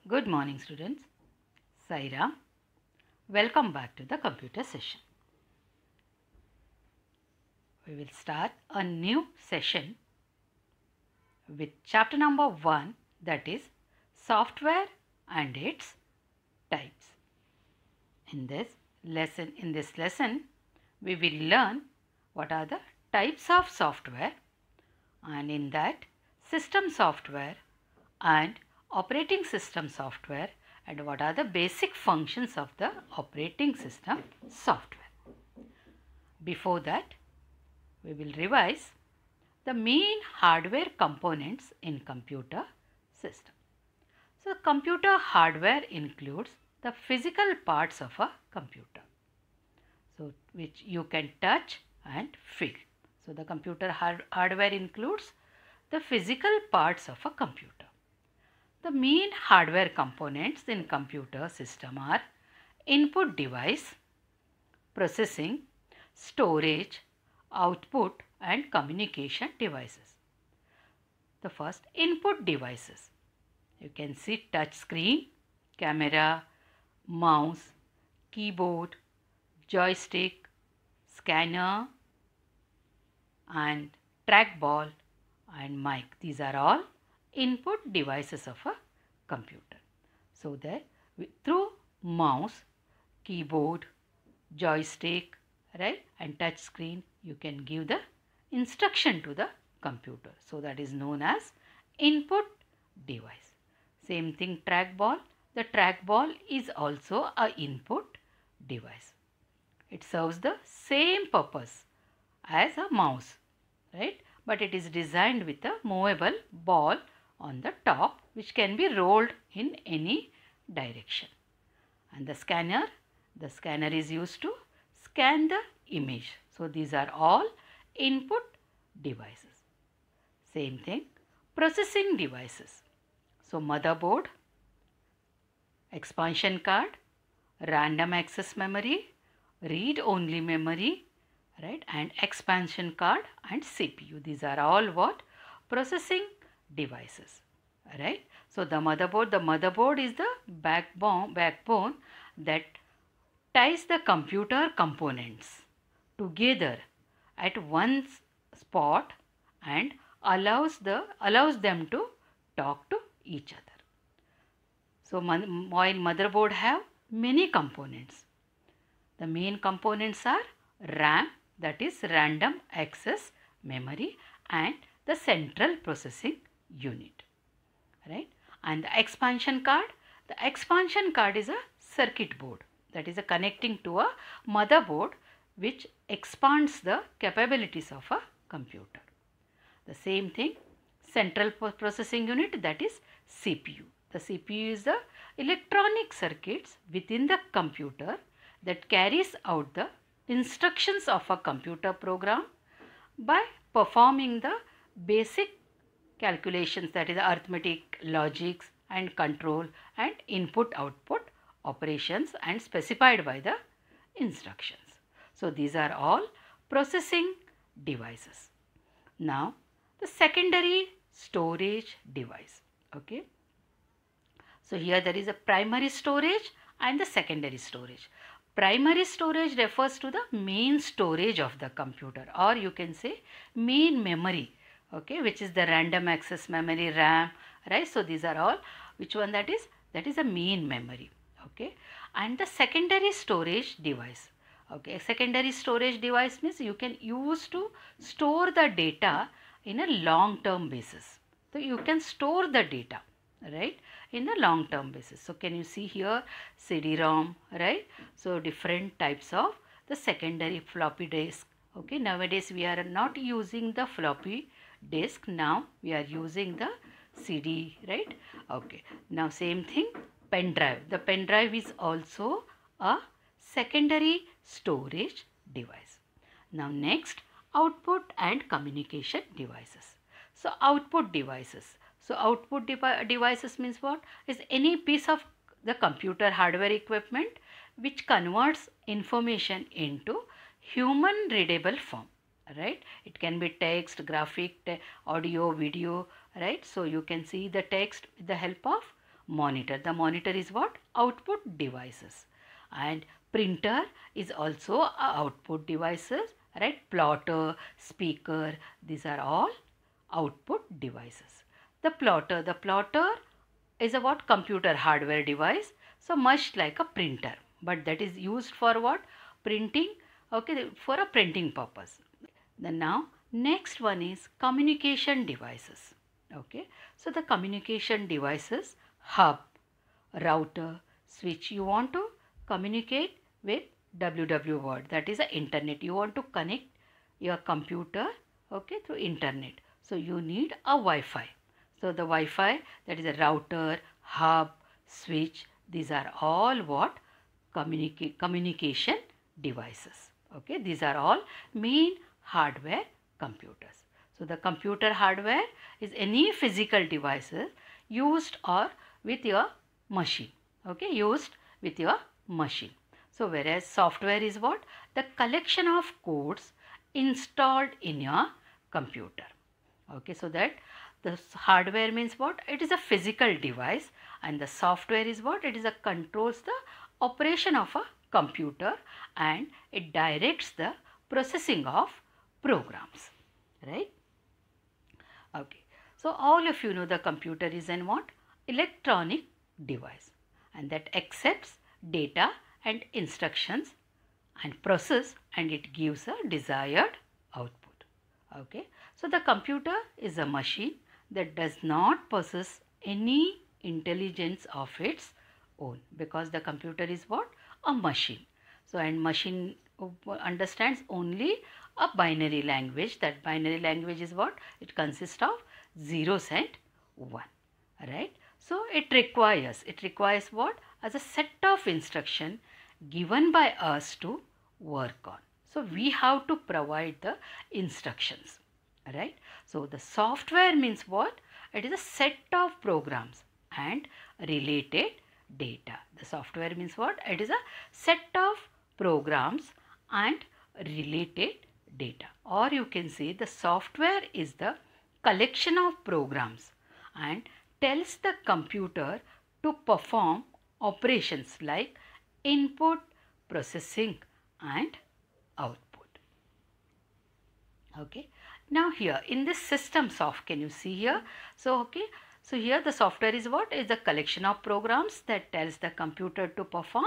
Good morning students. Saira. Welcome back to the computer session. We will start a new session with chapter number 1, that is software and its types. In this lesson we will learn what are the types of software, and in that system software and operating system software, and what are the basic functions of the operating system software. Before that, we will revise the main hardware components in computer system. So, computer hardware includes the physical parts of a computer, so which you can touch and feel. So, the computer hardware includes the physical parts of a computer. The main hardware components in computer system are input device, processing, storage, output and communication devices. The first, input devices. You can see touch screen, camera, mouse, keyboard, joystick, scanner and trackball and mic. These are all input devices of a computer. So that through mouse, keyboard, joystick, right, and touch screen, you can give the instruction to the computer. So that is known as input device. Same thing, trackball. The trackball is also a input device. It serves the same purpose as a mouse, right? But it is designed with a movable ball on the top, which can be rolled in any direction. And the scanner is used to scan the image. So these are all input devices. Same thing, processing devices. So motherboard, expansion card, random access memory, read-only memory, right, and expansion card and CPU. These are all what? Processing devices, right. So the motherboard is the backbone that ties the computer components together at one spot and allows them to talk to each other. So while motherboard have many components, the main components are RAM, that is random access memory, and the central processing unit, right. And the expansion card is a circuit board, that is a connecting to a motherboard which expands the capabilities of a computer. The same thing, central processing unit, that is CPU. The CPU is the electronic circuits within the computer that carries out the instructions of a computer program by performing the basic calculations, that is arithmetic, logics and control and input output operations and specified by the instructions. So these are all processing devices. Now the secondary storage device. Okay. So here there is a primary storage and the secondary storage. Primary storage refers to the main storage of the computer, or you can say main memory, okay, which is the random access memory, RAM, right. So these are all, which one that is a main memory, okay. And the secondary storage device, okay, secondary storage device means you can use to store the data in a long term basis. So you can store the data, right, in a long term basis. So can you see here CD-ROM, right. So different types of the secondary floppy disk, okay. Nowadays we are not using the floppy disk, now we are using the CD, right. Okay. Now same thing, pen drive. The pen drive is also a secondary storage device. Now next, output and communication devices. So output devices. So output devices means what? Is any piece of the computer hardware equipment which converts information into human readable form, right. It can be text, graphic, audio, video, right. So you can see the text with the help of monitor. The monitor is what? Output devices. And printer is also a output devices, right? Plotter, speaker, these are all output devices. The plotter is a what? Computer hardware device. So much like a printer, but that is used for what? Printing, okay, for a printing purpose. Then now next one is communication devices. Okay, so the communication devices, hub, router, switch. You want to communicate with WW world, that is the internet. You want to connect your computer, okay, through internet. So you need a Wi-Fi. So the Wi-Fi, that is a router, hub, switch. These are all what? Communication devices. Okay, these are all main hardware computers. So the computer hardware is any physical devices used or with your machine. Okay, used with your machine. So whereas software is what? The collection of codes installed in your computer. Okay, so that the hardware means what? It is a physical device, and the software is what? It is a controls the operation of a computer, and it directs the processing of programs, right? Okay, so all of you know the computer is an what? Electronic device, and that accepts data and instructions and process, and it gives a desired output. Okay, so the computer is a machine that does not possess any intelligence of its own, because the computer is what? A machine. So and machine understands only a binary language. That binary language is what? It consists of zeros and one, right? So it requires what? As a set of instruction given by us to work on. So we have to provide the instructions, right? So the software means what? It is a set of programs and related data. The software means what? It is a set of programs and related data. Or you can say the software is the collection of programs and tells the computer to perform operations like input, processing and output. Okay. Now here in this system soft, can you see here? So okay. So here the software is what? Is a collection of programs that tells the computer to perform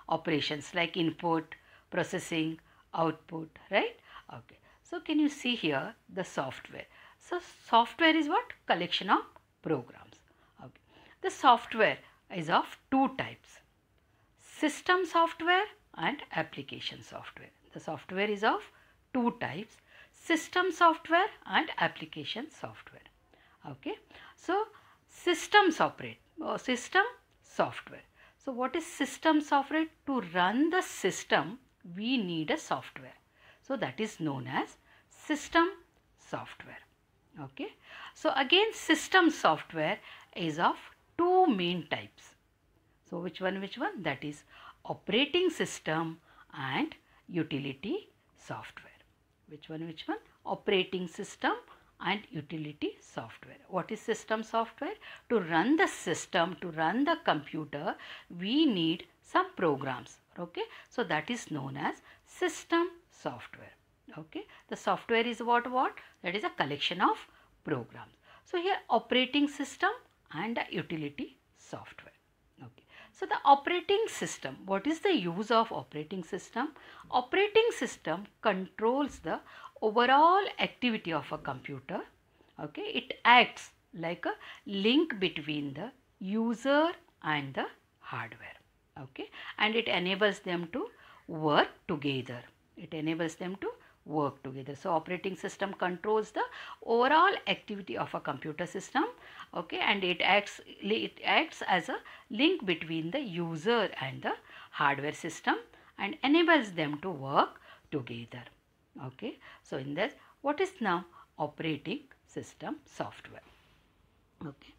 operations like input, processing, output, right? Okay. So can you see here the software? So software is what? Collection of programs. Okay. The software is of two types: system software and application software. The software is of two types: system software and application software. Okay. So systems operate system software. So what is system software? To run the system we need a software. So that is known as system software. Okay. So again system software is of two main types. So which one? That is operating system and utility software. Which one? Operating system and utility software. What is system software? To run the system, to run the computer, we need some programs. Okay. So that is known as system software. Okay. The software is what? That is a collection of programs. So here operating system and utility software. Okay. So the operating system, what is the use of operating system? Operating system controls the overall activity of a computer. Okay. It acts like a link between the user and the hardware. Okay. And it enables them to work together. So operating system controls the overall activity of a computer system. Okay. And it acts as a link between the user and the hardware system and enables them to work together. Okay. So in this, what is now operating system software? Okay.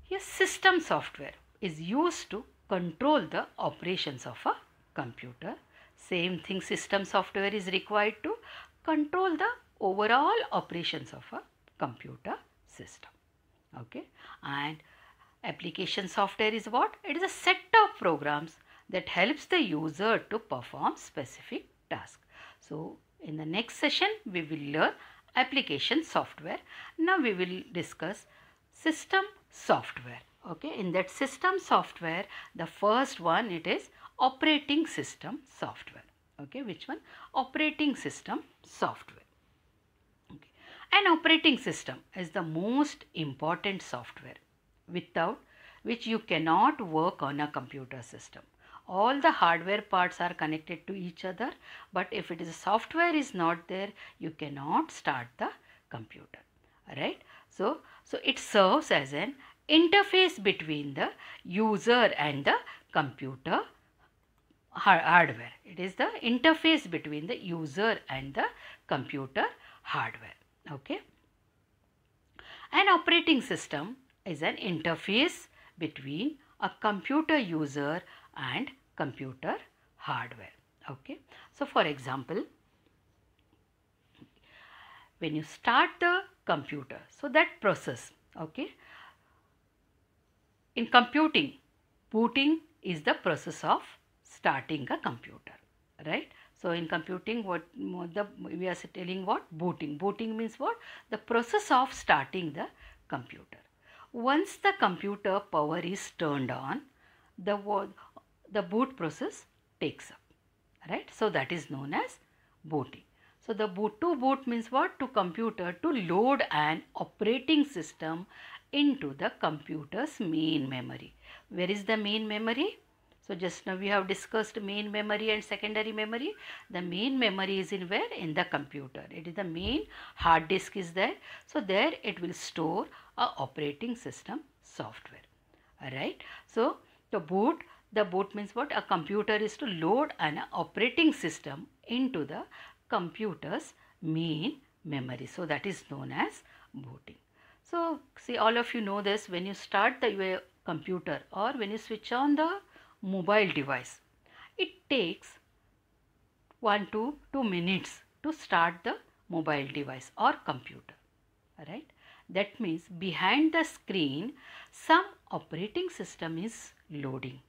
Here system software is used to control the operations of a computer. Same thing, system software is required to control the overall operations of a computer system. Okay. And Application software is what? It is a set of programs that helps the user to perform specific tasks. So in the next session we will learn application software. Now we will discuss system software. Okay, in that system software, the first one, it is operating system software. Okay, which one? Operating system software. Okay. An operating system is the most important software without which you cannot work on a computer system. All the hardware parts are connected to each other, but if it is software is not there, you cannot start the computer. Right? So it serves as an interface between the user and the computer hardware. It is the interface between the user and the computer hardware. Okay. An operating system is an interface between a computer user and computer hardware. Okay. So for example, when you start the computer, so that process, okay, in computing, booting is the process of starting a computer, right? So in computing, we are telling what? Booting. Booting means what? The process of starting the computer. Once the computer power is turned on, the boot process takes up, right? So that is known as booting. So the boot means what? To computer to load an operating system into the computer's main memory. Where is the main memory? So just now we have discussed main memory and secondary memory. The main memory is in where? In the computer. It is the main hard disk is there. So there it will store a operating system software. Alright. So the boot means what? A computer is to load an operating system into the computer's main memory. So that is known as booting. So see, all of you know this, when you start your computer or when you switch on the mobile device, it takes 1 to 2 minutes to start the mobile device or computer. Right? That means behind the screen some operating system is loading.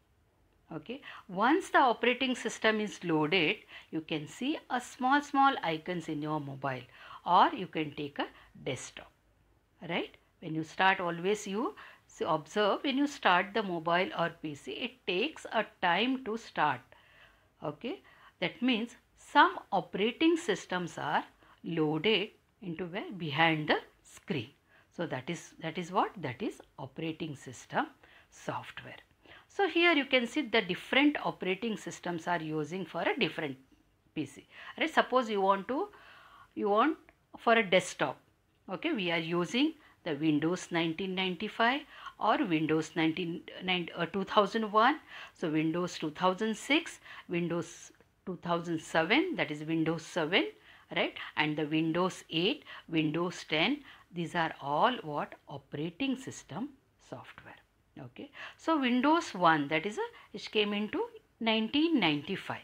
Okay. Once the operating system is loaded, you can see a small icons in your mobile, or you can take a desktop. Right? When you start, always you observe, when you start the mobile or PC, it takes a time to start. Okay. That means some operating systems are loaded into where? Behind the screen. So that is what? That is operating system software. So here you can see the different operating systems are using for a different PC. Right? Suppose you want for a desktop. Okay, we are using the Windows 1995 or Windows 2001. So Windows 2006, Windows 2007, that is Windows 7, right? And the Windows 8, Windows 10. These are all what? Operating system software. Okay. So Windows 1, that is it came into 1995.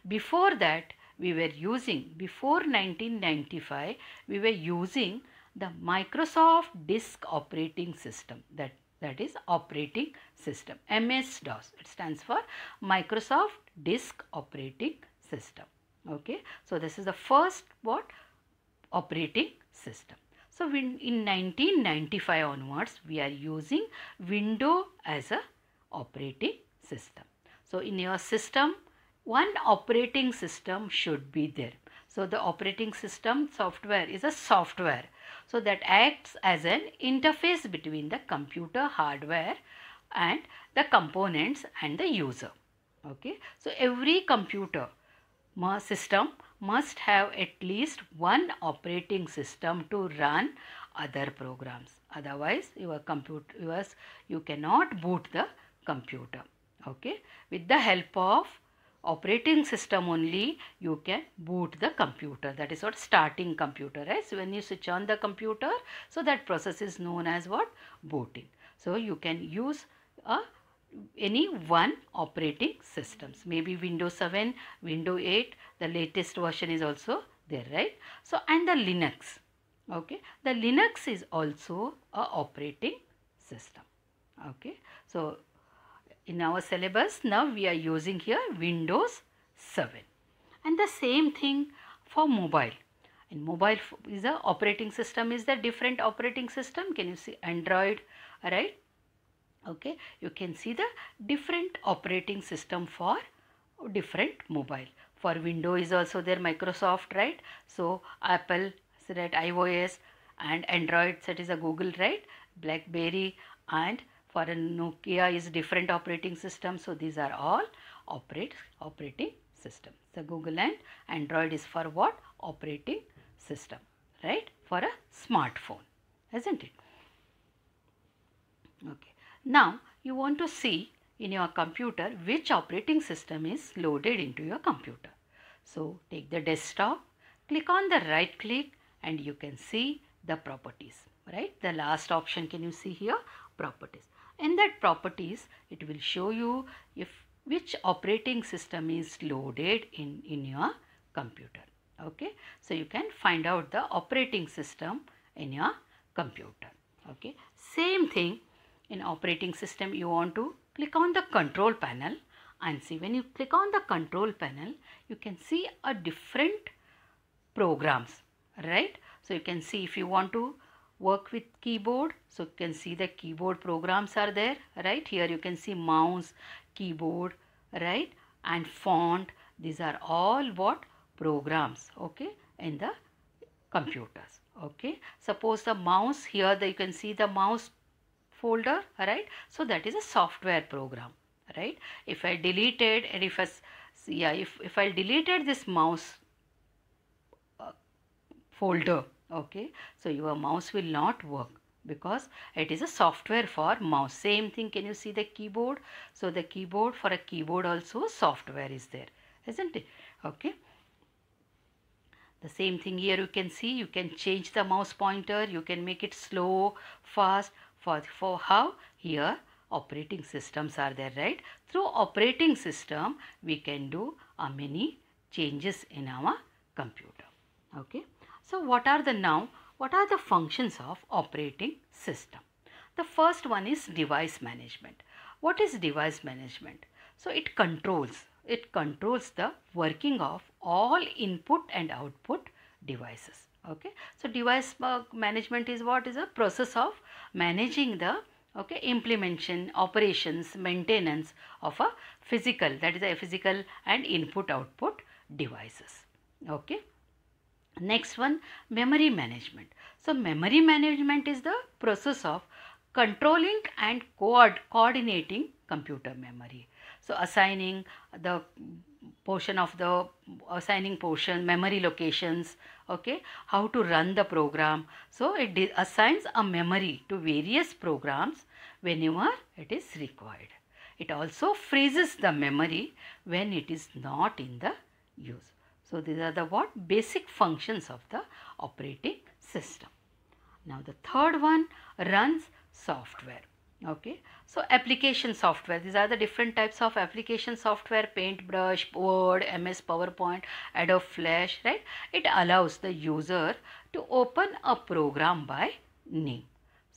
Before that, before 1995, we were using the Microsoft Disk Operating System. That is operating system. MS-DOS. It stands for Microsoft Disk Operating System. Okay. So this is the first what? Operating system. So in 1995 onwards, we are using Windows as a operating system. So in your system, one operating system should be there. So the operating system software is a software. So that acts as an interface between the computer hardware and the components and the user. Okay. So every computer system must have at least one operating system to run other programs. Otherwise, you cannot boot the computer. Okay. With the help of operating system only, you can boot the computer. That is what? Starting computer. Right? So when you switch on the computer, so that process is known as what? Booting. So you can use any one operating systems, maybe Windows 7, Windows 8, the latest version is also there, right? So and the Linux. Okay, the Linux is also a operating system. Okay, so in our syllabus now we are using here Windows 7, and the same thing for mobile. In mobile is the operating system is the different operating system. Can you see Android, right? Okay, you can see the different operating system for different mobile. For Windows is also there Microsoft, right? So Apple, so that iOS, and Android, that is a Google, right? BlackBerry, and for a Nokia is different operating system. So these are all operating system. So Google and Android is for what? Operating system, right? For a smartphone, isn't it? Okay. Now you want to see in your computer which operating system is loaded into your computer. So take the desktop, click on the right click, and you can see the properties, right? The last option, can you see here? Properties. In that properties, it will show you if which operating system is loaded in your computer. Okay. So you can find out the operating system in your computer. Okay. Same thing in operating system, you want to click on the control panel and see. When you click on the control panel, you can see a different programs, right? So you can see if you want to work with keyboard, so you can see the keyboard programs are there, right? Here you can see mouse, keyboard, right? And font. These are all what? Programs, okay, in the computers. Okay, suppose the mouse, here you can see the mouse folder, right? So that is a software program, right? If I deleted, and if I deleted this mouse folder, okay, so your mouse will not work because it is a software for mouse. Same thing, can you see the keyboard? So the keyboard, for a keyboard also software is there, isn't it? Okay. The same thing here, you can see, you can change the mouse pointer, you can make it slow, fast, for how? Here operating systems are there, right? Through operating system, we can do many changes in our computer. Okay. So what are the functions of operating system? The first one is device management. What is device management? So it controls the working of all input and output devices. Okay. So device management is what? Is a process of managing the implementation, operations, maintenance of a physical, that is a physical and input output devices. Okay. Next one, memory management. So memory management is the process of controlling and coordinating computer memory. So assigning memory locations, okay, how to run the program. So it assigns a memory to various programs whenever it is required. It also freezes the memory when it is not in the use. So these are the what? Basic functions of the operating system. Now the third one, runs software. Okay, so application software, these are the different types of application software: Paintbrush, Word, MS PowerPoint, Adobe Flash, right? It allows the user to open a program by name.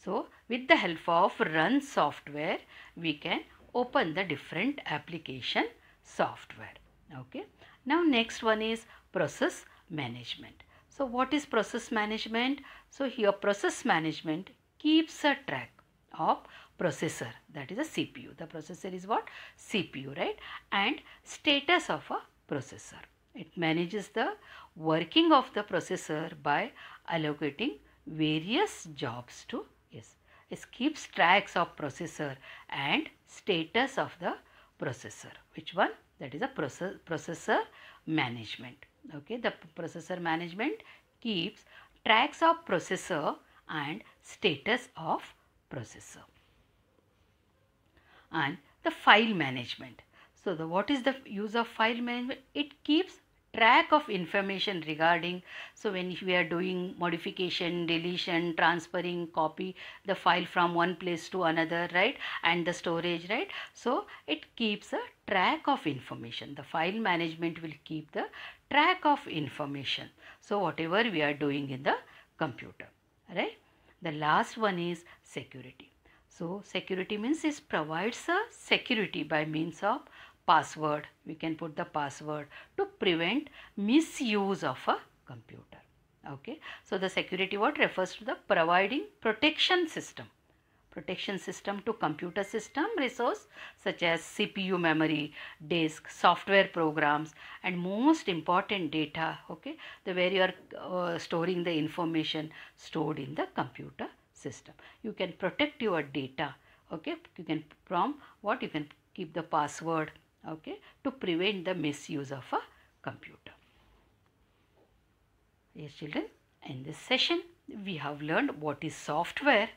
So with the help of run software, we can open the different application software. Okay. Now next one is process management. So what is process management? So here process management keeps a track of processor, that is a CPU. The processor is what? CPU, right? And status of a processor. It manages the working of the processor by allocating various jobs to it. It keeps tracks of processor and status of the processor. Which one? That is a processor management. Okay, the processor management keeps tracks of processor and status of processor. And the file management. So what is the use of file management? It keeps track of information regarding, so when we are doing modification, deletion, transferring, copy the file from one place to another, right? And the storage, right? So it keeps a track of information. The file management will keep the track of information. So whatever we are doing in the computer, right? The last one is security. So security means it provides a security by means of password. We can put the password to prevent misuse of a computer. Okay. So the security what refers to the providing protection system to computer system resource such as CPU memory, disk, software programs, and most important data, okay, the where you are storing the information stored in the computer system. You can protect your data, okay, you can you can keep the password, okay, to prevent the misuse of a computer. Yes children, in this session we have learned what is software,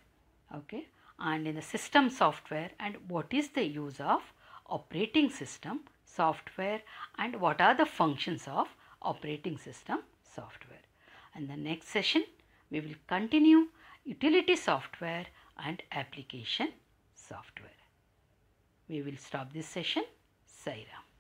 okay, and in the system software, and what is the use of operating system software, and what are the functions of operating system software. In the next session we will continue utility software and application software. We will stop this session. Sai Ram.